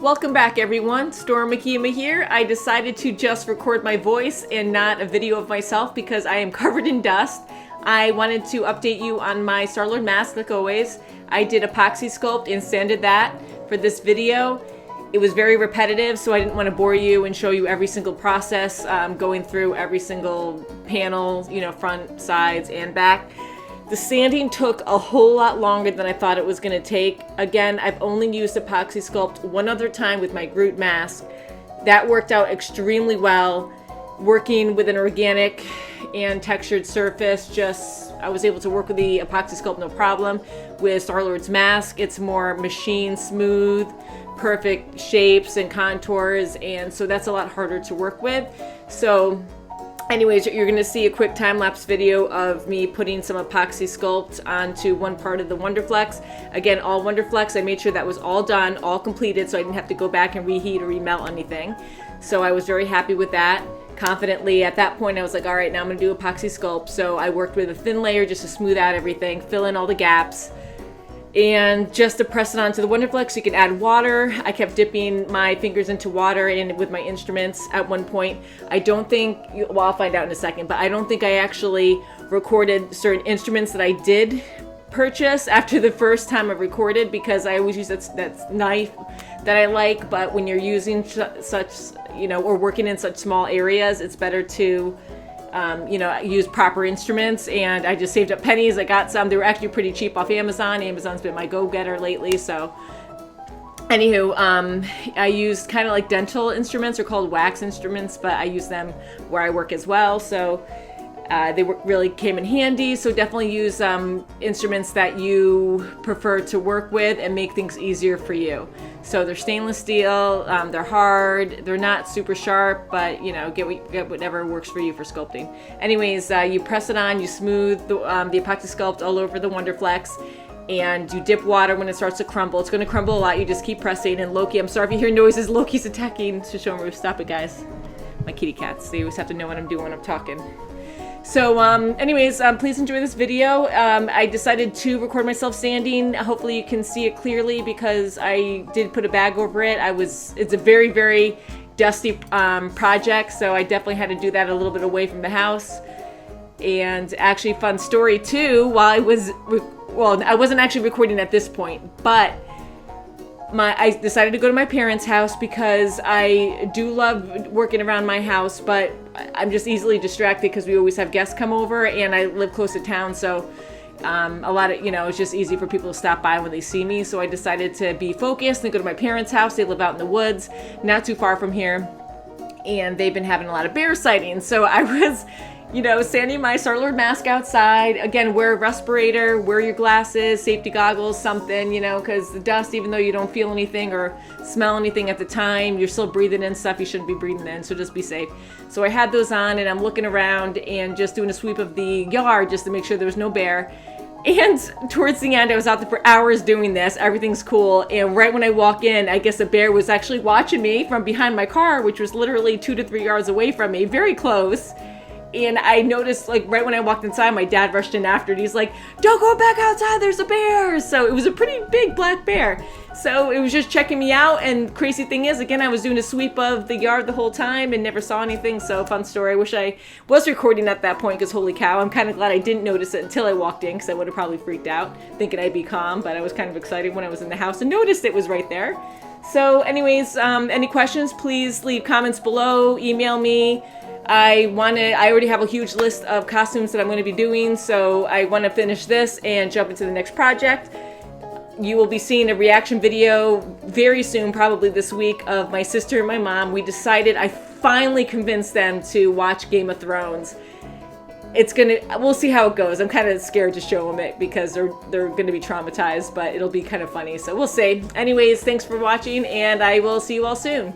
Welcome back everyone, Storm Makiyama here. I decided to just record my voice and not a video of myself because I am covered in dust. I wanted to update you on my Starlord mask like always. I did epoxy sculpt and sanded that for this video. It was very repetitive, so I didn't want to bore you and show you every single process, going through every single panel, you know, front, sides, and back. The sanding took a whole lot longer than I thought it was going to take. Again, I've only used epoxy sculpt one other time with my Groot mask. That worked out extremely well. Working with an organic and textured surface, I was able to work with the epoxy sculpt no problem. With Starlord's mask, it's more machine smooth, perfect shapes and contours, and so that's a lot harder to work with. So anyways, you're going to see a quick time-lapse video of me putting some epoxy sculpt onto one part of the Wonderflex. Again, all Wonderflex, I made sure that was all done, all completed, so I didn't have to go back and reheat or remelt anything. So I was very happy with that. Confidently, at that point, I was like, all right, now I'm going to do epoxy sculpt. So I worked with a thin layer just to smooth out everything, fill in all the gaps. And just to press it onto the Wonderflex, you can add water. I kept dipping my fingers into water and with my instruments at one point. I don't think, well, I'll find out in a second, but I don't think I actually recorded certain instruments that I did purchase after the first time I recorded, because I always use that knife that I like, but when you're using such, you know, or working in such small areas, it's better to you know, use proper instruments. And I just saved up pennies. I got some. They were actually pretty cheap off Amazon. Amazon's been my go-getter lately. So anywho, I used kind of like dental instruments, or called wax instruments, but I use them where I work as well. So they really came in handy. So definitely use instruments that you prefer to work with and make things easier for you. So they're stainless steel, they're hard, they're not super sharp, but you know, get whatever works for you for sculpting. Anyways, you press it on, you smooth the epoxy sculpt all over the Wonderflex, and you dip water when it starts to crumble. It's going to crumble a lot, you just keep pressing. And Loki, I'm sorry if you hear noises, Loki's attacking to show him. Stop it, guys. My kitty cats, they always have to know what I'm doing when I'm talking. So anyways, please enjoy this video. I decided to record myself sanding. Hopefully you can see it clearly because I did put a bag over it. It's a very, very dusty project, so I definitely had to do that a little bit away from the house. And actually, fun story too, while I wasn't actually recording at this point, but I decided to go to my parents' house because I do love working around my house, but I'm just easily distracted because we always have guests come over, and I live close to town, so a lot of, you know, it's just easy for people to stop by when they see me. So I decided to be focused and go to my parents' house. They live out in the woods, not too far from here, and they've been having a lot of bear sightings. So I was, you know, sanding my Starlord mask outside. Again, wear a respirator, wear your glasses, safety goggles, something, you know, because the dust, even though you don't feel anything or smell anything at the time, you're still breathing in stuff you shouldn't be breathing in, so just be safe. So I had those on, and I'm looking around and just doing a sweep of the yard just to make sure there was no bear. And towards the end, I was out there for hours doing this. Everything's cool. And right when I walk in, I guess a bear was actually watching me from behind my car, which was literally 2 to 3 yards away from me, very close. And I noticed, like, right when I walked inside, my dad rushed in after it. He's like, "Don't go back outside, there's a bear." So it was a pretty big black bear. So it was just checking me out. And crazy thing is, again, I was doing a sweep of the yard the whole time and never saw anything. So fun story. I wish I was recording at that point, because holy cow, I'm kind of glad I didn't notice it until I walked in, because I would have probably freaked out thinking I'd be calm. But I was kind of excited when I was in the house and noticed it was right there. So anyways, any questions, please leave comments below, email me. I already have a huge list of costumes that I'm going to be doing, so I want to finish this and jump into the next project. You will be seeing a reaction video very soon, probably this week, of my sister and my mom. I finally convinced them to watch Game of Thrones. We'll see how it goes. I'm kind of scared to show them it because they're going to be traumatized, but it'll be kind of funny, so we'll see. Anyways, thanks for watching, and I will see you all soon.